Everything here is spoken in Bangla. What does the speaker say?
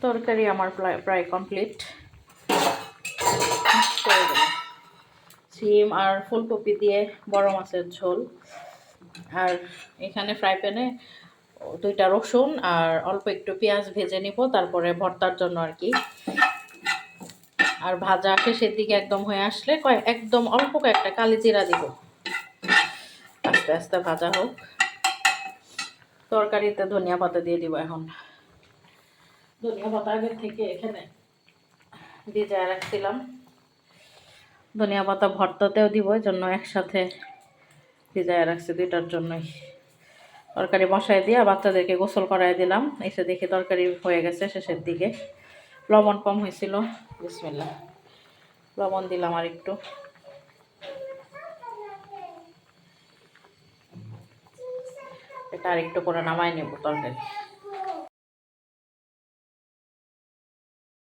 তরকারি আমার প্রায় কমপ্লিট করে দেব। সিম আর ফুলকপি দিয়ে বড় মাছের ঝোল। আর এখানে ফ্রাই প্যানে 2টা রসুন আর অল্প একটু পেঁয়াজ ভেজে নিব, তারপরে ভর্তার জন্য আর কি। আর ভাজা শেষের দিকে একদম হয়ে আসলে একদম অল্প কয়েকটা কালি জিরা দিব। আস্তে আস্তে ভাজা হোক। তরকারিতে ধনিয়া পাতা দিয়ে দিব এখন। ধনিয়া পাতা আগের থেকে এখানে ভিজায় রাখছিলাম। ধনিয়া পাতা ভর্তাতেও দিব, এই জন্য একসাথে ভিজায় রাখছি, 2টার জন্যই। তরকারি বসায় দিয়ে বাচ্চাদেরকে গোসল করায় দিলাম। এসে দেখি তরকারি হয়ে গেছে শেষের দিকে। লবণ কম হয়েছিল, বিসমিল্লাহ। লবণ দিলাম আর একটু। এটা আর একটু করে নামাই নেব তরকারি।